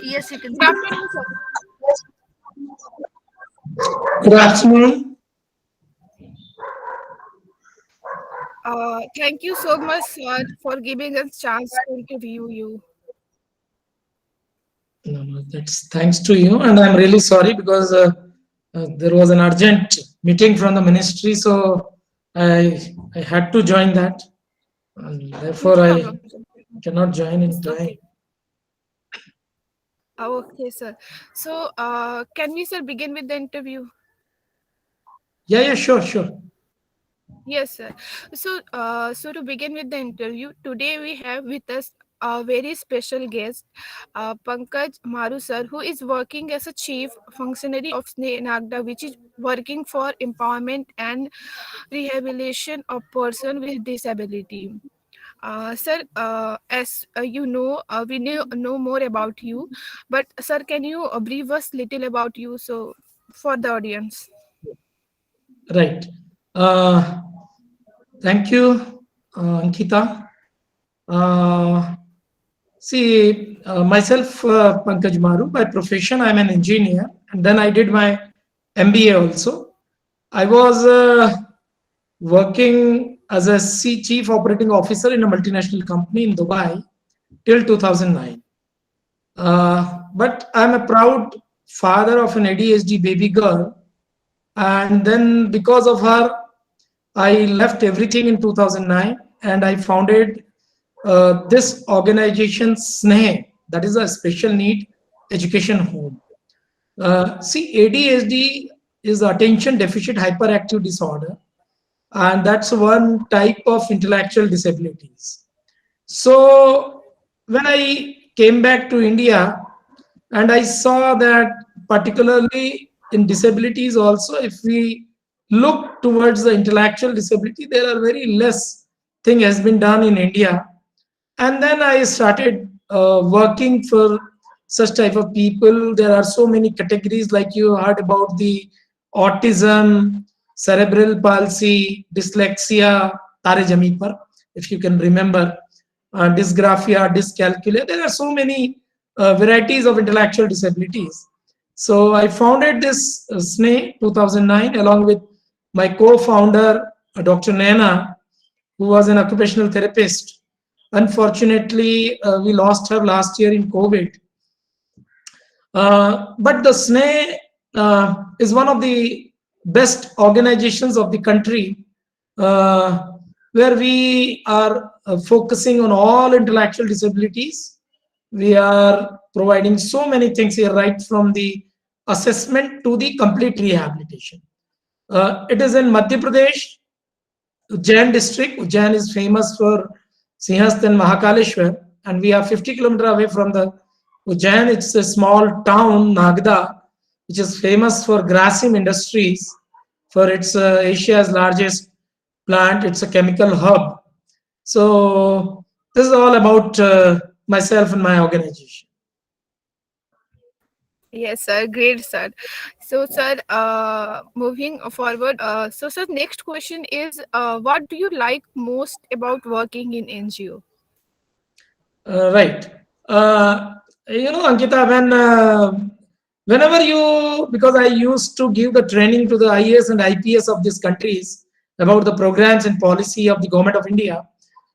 Yes, you can Good speak. afternoon, sir. Good afternoon. Thank you so much, sir, for giving us chance to interview you. No, that's thanks to you, and I'm really sorry because there was an urgent meeting from the ministry, so I had to join that, and No therefore I problem, sir. cannot join in It's time. okay. Okay, sir. So, can we, sir, begin with the interview? Yeah, yeah, sure, sure. Yes, sir. So to begin with the interview, today we have with us a very special guest, Pankaj Maru, sir, who is working as a chief functionary of SNE Nagda, which is working for empowerment and rehabilitation of person with disability. Sir, as you know, we know more about you, but sir, can you brief us little about you, so for the audience? Right. Uh, Thank you, Ankita. Uh, myself, Pankaj Maru. By profession, I'm an engineer, and then I did my MBA also. I was working as a chief operating officer in a multinational company in Dubai till 2009. But I'm a proud father of an ADHD baby girl, and then because of her, I left everything in 2009 and I founded this organization, SNEH, that is a special need education home. ADHD is attention deficit hyperactive disorder, and that's one type of intellectual disabilities. So when I came back to India, and I saw that particularly in disabilities also, if we look towards the intellectual disability, there are very less thing has been done in India. And then I started working for such type of people. There are so many categories, like you heard about the autism, cerebral palsy, dyslexia, tare jami par, if you can remember, dysgraphia, dyscalculia. There are so many varieties of intellectual disabilities. So I founded this SNE 2009 along with my co-founder, Dr. Naina, who was an occupational therapist. Unfortunately, we lost her last year in COVID. But the SNE is one of the best organizations of the country, uh, where we are focusing on all intellectual disabilities. We are providing so many things here, right from the assessment to the complete rehabilitation. It is in Madhya Pradesh, Ujjain district. Ujjain is famous for Sinhast and Mahakaleshwar, and we are 50 kilometers away from the Ujjain. It's a small town, Nagda, which is famous for grasim industries, for its Asia's largest plant. It's a chemical hub. So this is all about myself and my organization. Yes, sir. Great, sir. So, sir, moving forward, sir, next question is, what do you like most about working in NGO? Right. Uh, Ankita, whenever you, because I used to give the training to the IAS and IPS of these countries about the programs and policy of the government of India,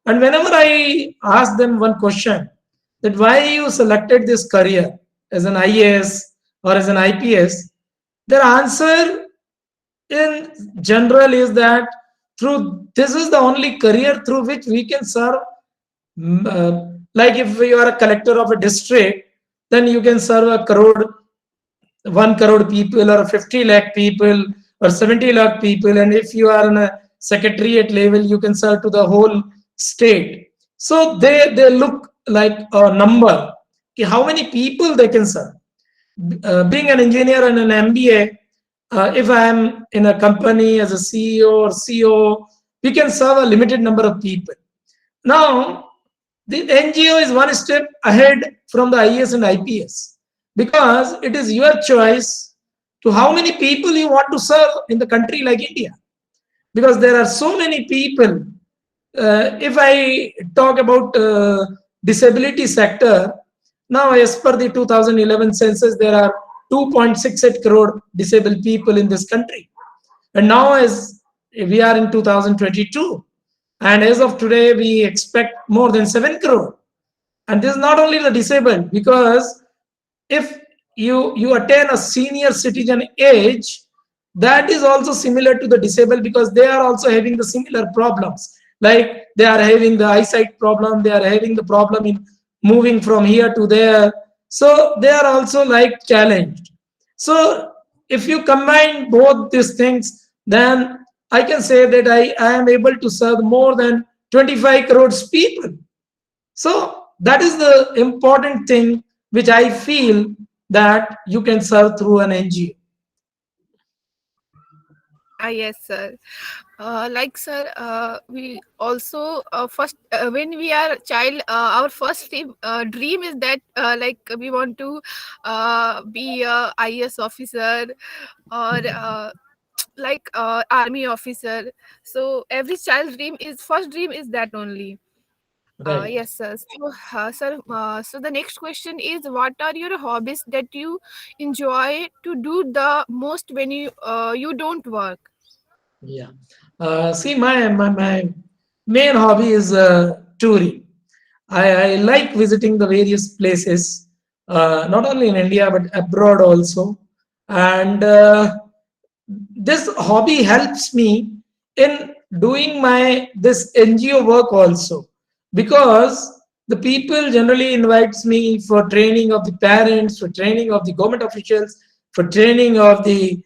and whenever I ask them one question, that why you selected this career as an IAS or as an IPS, their answer in general is that through this is the only career through which we can serve. Like if you are a collector of a district, then you can serve a crore, 1 crore people, or 50 lakh people, or 70 lakh people. And if you are in a secretariat level, you can serve to the whole state. So they look like a number, how many people they can serve. Being an engineer and an MBA, if I am in a company as a CEO or CO, we can serve a limited number of people. Now, the NGO is one step ahead from the IAS and IPS, because it is your choice to how many people you want to serve in the country like India. Because there are so many people. If I talk about disability sector, Now, as per the 2011 census, there are 2.68 crore disabled people in this country. And now, as we are in 2022, and as of today, we expect more than 7 crore. And this is not only the disabled, because if you attain a senior citizen age, that is also similar to the disabled, because they are also having the similar problems, like they are having the eyesight problem, they are having the problem in moving from here to there, so they are also like challenged. So if you combine both these things, then I can say that I am able to serve more than 25 crores people. So that is the important thing which I feel that you can serve through an NGO. Yes, sir. Like, sir, we also first when we are a child, our first dream is that like we want to be a IS officer, or like army officer. So every child's dream is first dream is that only. Right. Yes, sir. So, sir, so the next question is, what are your hobbies that you enjoy to do the most when you don't work? Yeah. See, my main hobby is touring. I like visiting the various places, not only in India but abroad also. And this hobby helps me in doing my this NGO work also, because the people generally invites me for training of the parents, for training of the government officials, for training of the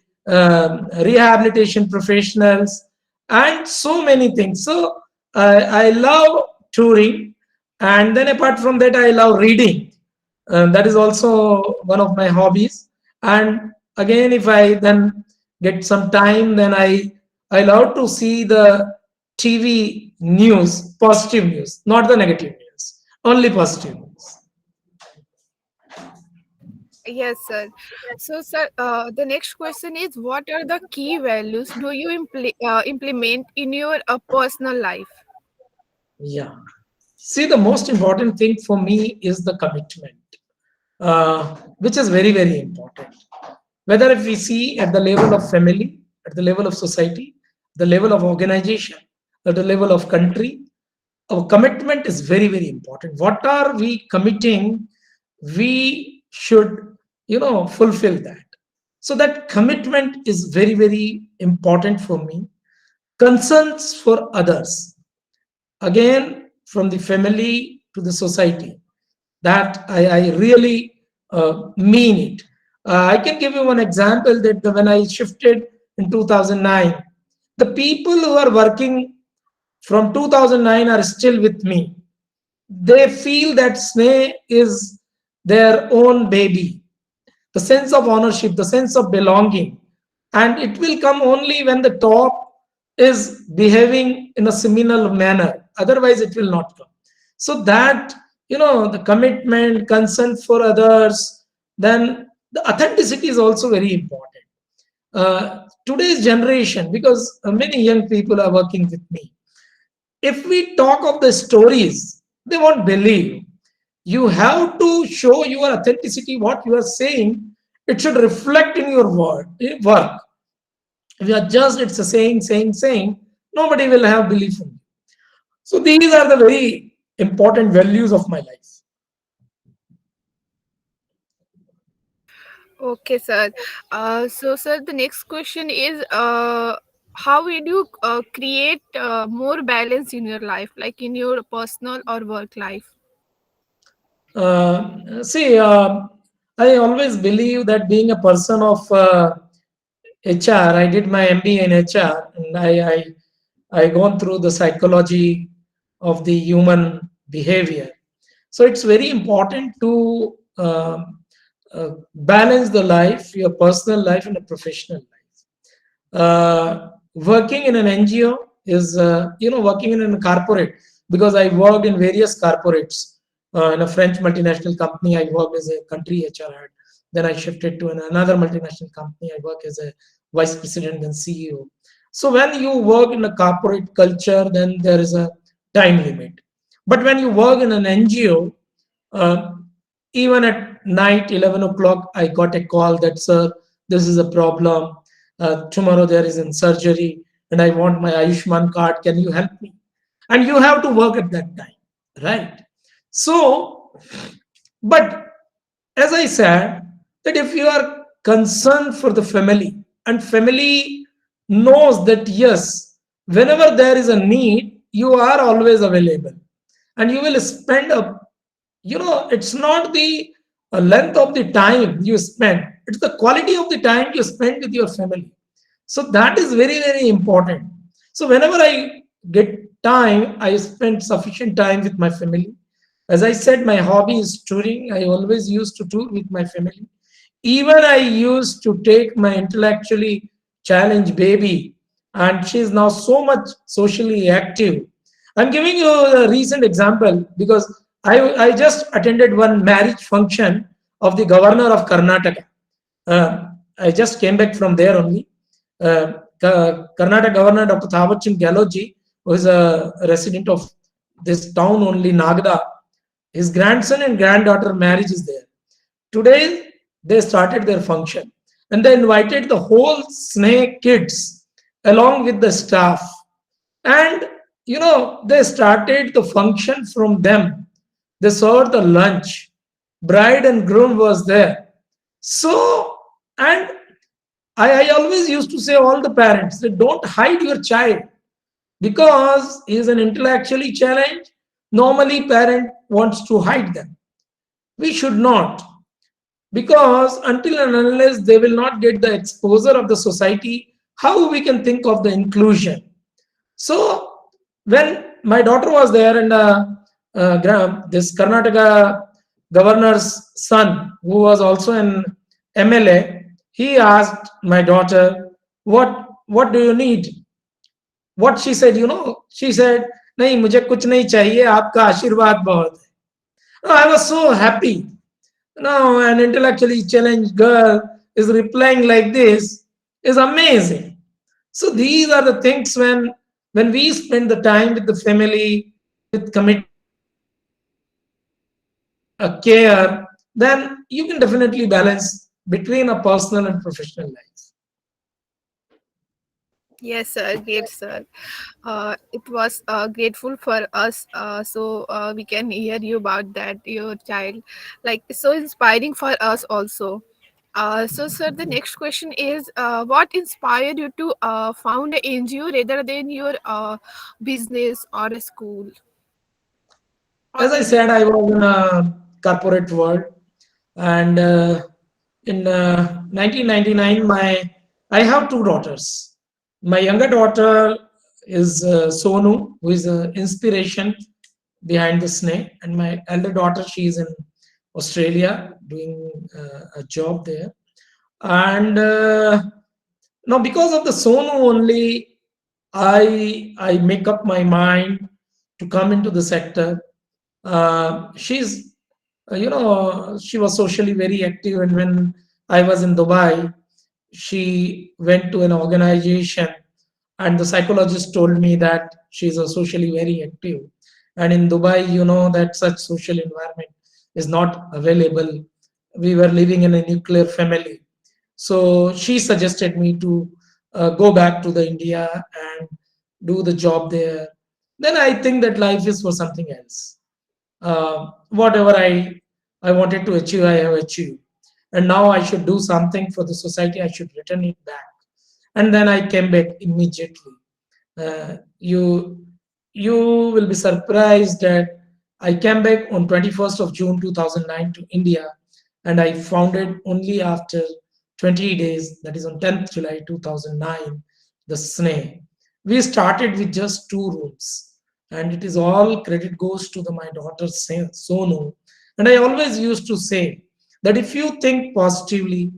rehabilitation professionals, and so many things. So I love touring, and then apart from that, I love reading. That is also one of my hobbies. And again, if I then get some time, then I love to see the TV news, positive news, not the negative news, only positive news. Yes, sir. So, sir, the next question is, what are the key values do you implement in your personal life? Yeah. See, the most important thing for me is the commitment, which is very, very important. Whether if we see at the level of family, at the level of society, the level of organization, at the level of country, our commitment is very, very important. What are we committing? We should, fulfill that. So that commitment is very, very important for me. Concerns for others, again, from the family to the society, that I really mean it. I can give you one example that when I shifted in 2009, the people who are working from 2009 are still with me. They feel that Sneh is their own baby, the sense of ownership, the sense of belonging. And it will come only when the top is behaving in a similar manner. Otherwise, it will not come. So that, the commitment, concern for others, then the authenticity is also very important. Today's generation, because many young people are working with me, if we talk of the stories, they won't believe. You have to show your authenticity, what you are saying. It should reflect in your work. If you are just, it's a saying, nobody will have belief in you. So these are the very important values of my life. Okay, sir. So, sir, the next question is, how will you create more balance in your life, like in your personal or work life? See, I always believe that being a person of HR, I did my MBA in HR, and I gone through the psychology of the human behavior. So it's very important to balance the life, your personal life and a professional life. Working in an NGO is, working in a corporate, because I worked in various corporates. In a French multinational company, I worked as a country HR head. Then I shifted to another multinational company. I work as a vice president and CEO. So when you work in a corporate culture, then there is a time limit. But when you work in an NGO, Even at night, 11 o'clock, I got a call that, sir, this is a problem. Tomorrow there is in surgery and I want my Ayushman card. Can you help me? And you have to work at that time, right? So, but as I said, that if you are concerned for the family and family knows that yes, whenever there is a need, you are always available and you will spend a, it's not the length of the time you spend, it's the quality of the time you spend with your family. So that is very, very important. So whenever I get time, I spend sufficient time with my family. As I said, my hobby is touring. I always used to tour with my family. Even I used to take my intellectually challenged baby, and she is now so much socially active. I'm giving you a recent example because I just attended one marriage function of the governor of Karnataka. I just came back from there only. Karnataka Governor Dr. Thawar Gehloji, who is a resident of this town only, Nagda, his grandson and granddaughter marriage is there. Today, they started their function and they invited the whole Snake kids along with the staff. And, they started the function from them. They served the lunch. Bride and groom was there. So, and I always used to say all the parents that don't hide your child because he is an intellectually challenged. Normally, parent wants to hide them. We should not, because until and unless they will not get the exposure of the society, how we can think of the inclusion? So when my daughter was there and this Karnataka governor's son, who was also an MLA, he asked my daughter, what do you need? What she said, she said, नहीं मुझे कुछ नहीं चाहिए आपका आशीर्वाद बहुत है. Oh, I was so happy. No, an intellectually challenged girl is replying like this is amazing. So these are the things when we spend the time with the family, with commitment, care, then you can definitely balance between a personal and professional life. Yes, sir. Great, sir. It was grateful for us. We can hear you about that, your child. Like, so inspiring for us also. Sir, the next question is what inspired you to found an NGO rather than your business or a school or As I maybe? said, I was in a corporate world, and in 1999, I have two daughters. My younger daughter is Sonu, who is an inspiration behind the snake, and my elder daughter, she is in Australia doing a job there. And now, because of the Sonu only, I make up my mind to come into the sector. She's she was socially very active, and when I was in Dubai, she went to an organization, and the psychologist told me that she's a socially very active, and in Dubai, that such social environment is not available. We were living in a nuclear family, so she suggested me to go back to the India and do the job there. Then I think that life is for something else. Whatever I wanted to achieve, I have achieved, and now I should do something for the society. I should return it back, and then I came back immediately. You will be surprised that I came back on 21st of June 2009 to India, and I founded only after 20 days, that is on 10th July 2009, the SNE. We started with just two rooms, and it is all credit goes to my daughter Sonu. And I always used to say that if you think positively,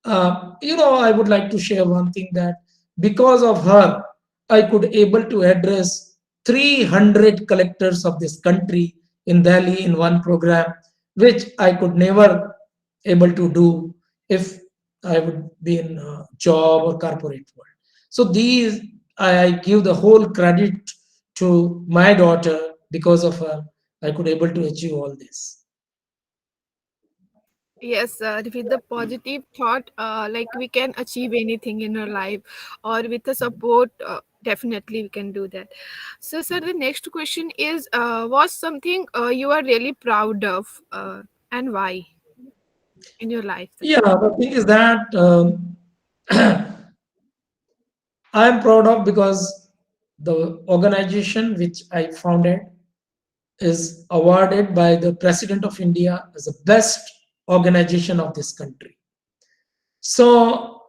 I would like to share one thing that because of her, I could able to address 300 collectors of this country in Delhi in one program, which I could never able to do if I would be in a job or corporate world. So these I give the whole credit to my daughter. Because of her, I could able to achieve all this. Yes, with the positive thought, like we can achieve anything in our life, or with the support, definitely we can do that. So, sir, the next question is, what's something you are really proud of, and why in your life, sir? Yeah, the thing is that I am proud of because the organization which I founded is awarded by the President of India as the best organization of this country. So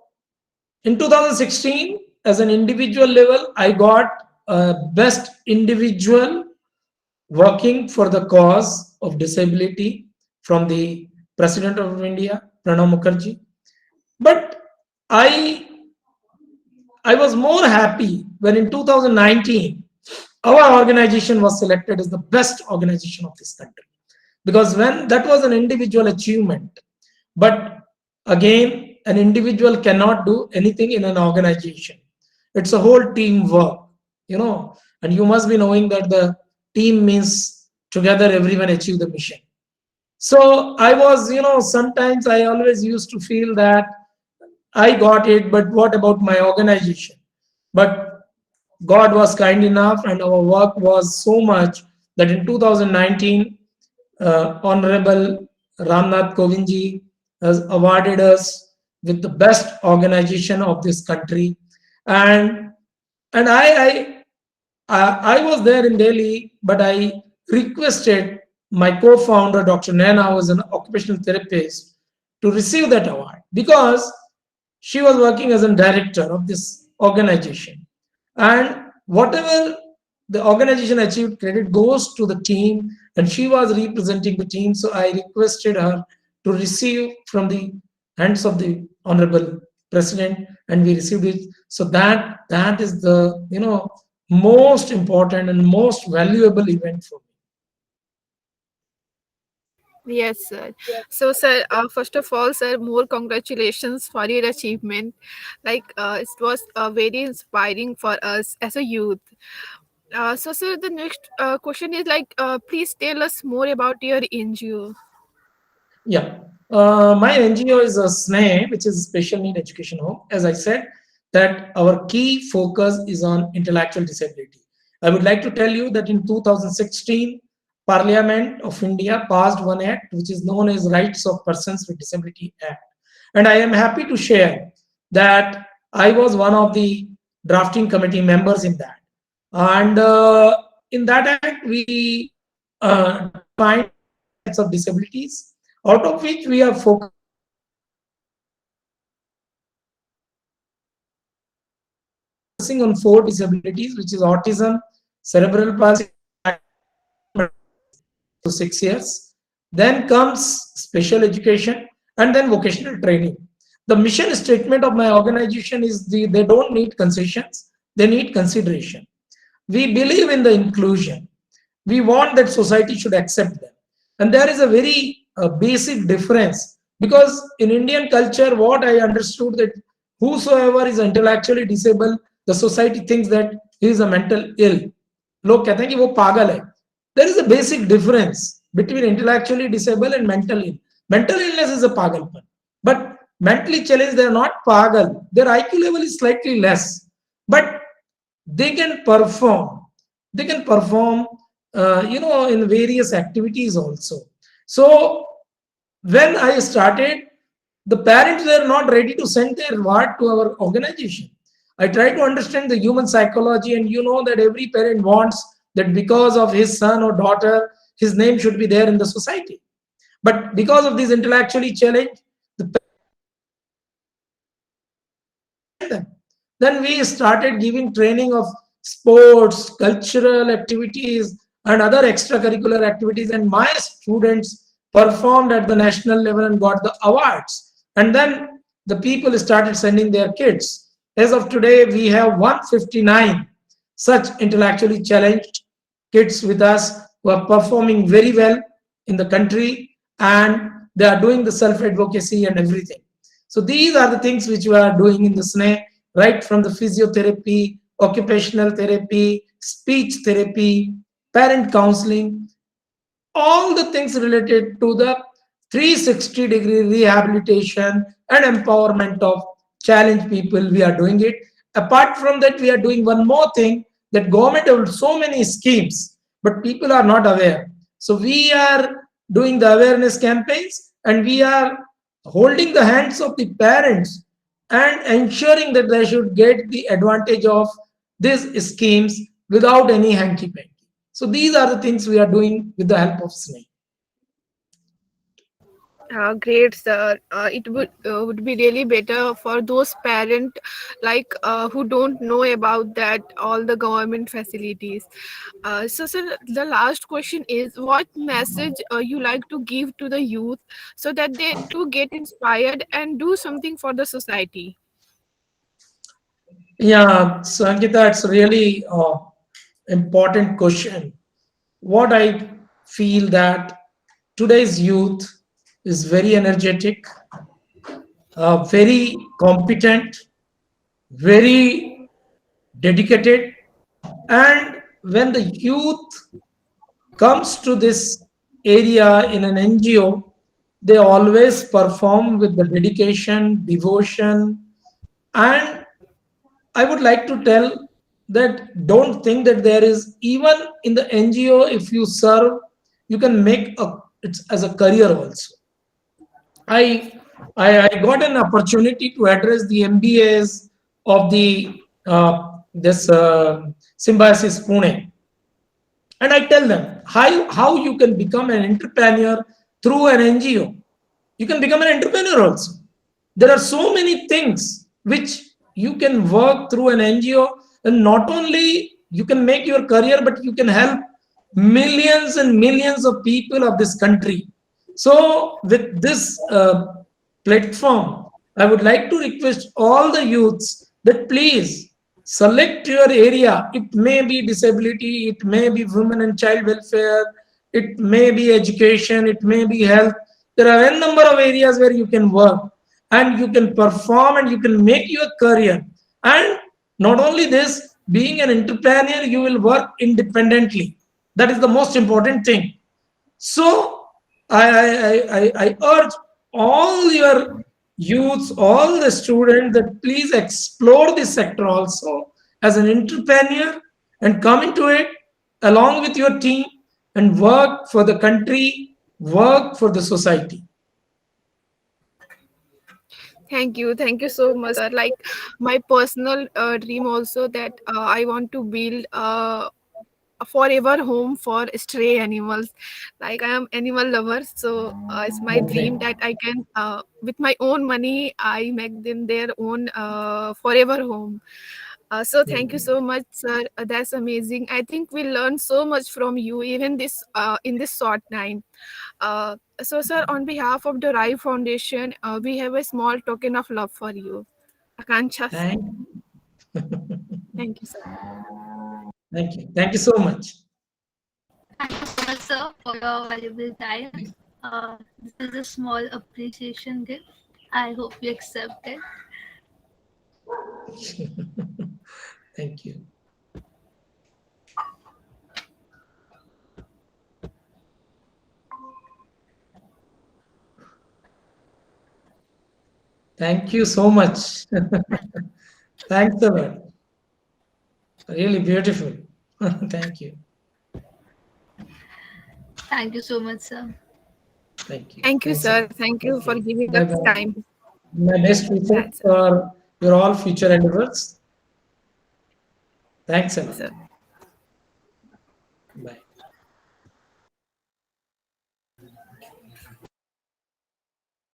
in 2016, as an individual level, I got best individual working for the cause of disability from the President of India, Pranab Mukherjee. But I I was more happy when in 2019 our organization was selected as the best organization of this country, because when that was an individual achievement. But again, an individual cannot do anything in an organization. It's a whole team work, you know, and you must be knowing that the team means together everyone achieve the mission. So I was, sometimes I always used to feel that I got it, but what about my organization? But God was kind enough, and our work was so much that in 2019, Honorable Ramnath Kovindji has awarded us with the best organization of this country, and and I was there in Delhi, but I requested my co-founder, Dr. Naina, who is an occupational therapist, to receive that award because she was working as a director of this organization. And whatever the organization achieved, credit goes to the team, and she was representing the team. So I requested her to receive from the hands of the honorable president, and we received it. So that is the most important and most valuable event for me. Yes, sir. So, sir, first of all, sir, more congratulations for your achievement. Like, it was very inspiring for us as a youth. So, sir, the next question is like, please tell us more about your NGO. Yeah. My NGO is a SNE, which is Special Need Education Home. As I said, that our key focus is on intellectual disability. I would like to tell you that in 2016, Parliament of India passed one act which is known as Rights of Persons with Disability Act. And I am happy to share that I was one of the drafting committee members in that. And in that act, we defined different types of disabilities, out of which we are focusing on four disabilities, which is autism, cerebral palsy, and diabetes, and multiple sclerosis. So 6 years. Then comes special education and then vocational training. The mission statement of my organization is they don't need concessions, they need consideration. We believe in the inclusion. We want that society should accept them. And there is a very basic difference, because in Indian culture, what I understood that whosoever is intellectually disabled, the society thinks that he is a mental ill. लोग कहते हैं कि वो पागल है. There is a basic difference between intellectually disabled and mental ill. Mental illness is a pagalpan, but mentally challenged, they are not pagal. Their IQ level is slightly less, but they can perform. They can perform, in various activities also. So when I started, the parents were not ready to send their ward to our organization. I try to understand the human psychology, and you know that every parent wants that because of his son or daughter, his name should be there in the society. But because of this intellectually challenged, the parents were not ready to send them. Then we started giving training of sports, cultural activities, and other extracurricular activities. And my students performed at the national level and got the awards. And then the people started sending their kids. As of today, we have 159 such intellectually challenged kids with us who are performing very well in the country, and they are doing the self advocacy and everything. So these are the things which we are doing in the SNE, right from the physiotherapy, occupational therapy, speech therapy, parent counseling, all the things related to the 360-degree rehabilitation and empowerment of challenged people. We are doing it. Apart from that, we are doing one more thing, that government has so many schemes, but people are not aware. So we are doing the awareness campaigns, and we are holding the hands of the parents and ensuring that they should get the advantage of these schemes without any hanky panky. So these are the things we are doing with the help of SNAI. Great, sir. It would be really better for those parent who don't know about that all the government facilities. So, sir, the last question is: what message you like to give to the youth so that they to get inspired and do something for the society? Yeah, Sankita, it's really important question. What I feel that today's youth is very energetic, very competent, very dedicated, and when the youth comes to this area in an NGO, they always perform with the dedication, devotion, and I would like to tell that don't think that there is, even in the NGO, if you serve, you can make it as a career also. I, I got an opportunity to address the MBAs of the this Symbiosis Pune, and I tell them how you can become an entrepreneur through an NGO. You can become an entrepreneur also. There are so many things which you can work through an NGO, and not only you can make your career, but you can help millions and millions of people of this country. So with this platform, I would like to request all the youths that please select your area. It may be disability, it may be women and child welfare, it may be education, it may be health. There are a number of areas where you can work and you can perform and you can make your career. And not only this, being an entrepreneur, you will work independently. That is the most important thing. So I urge all your youths, all the students, that please explore this sector also as an entrepreneur and come into it along with your team and work for the country, work for the society. Thank you so much, sir. Like my personal dream also that I want to build a forever home for stray animals. Like I am animal lover, so it's my dream Okay. that I can, with my own money, I make them their own forever home. So thank you so much, sir. That's amazing. I think we learned so much from you, even this in this short time. So, sir, on behalf of the Dorai-Foundation, we have a small token of love for you. Akanksha, Thank, thank you, sir. thank you. Thank you so much. Thank you so much, sir, for your valuable time. This is a small appreciation gift. I hope you accept it. Thank you. Thank you so much. Thanks a lot. Really beautiful. Thank you. Thank you so much, sir. Thank you. Thank you, Thanks a sir. lot. Thank you for Okay. giving Bye us bye. time. My best wishes That's for your all future endeavors. Thanks a sir. lot. Bye.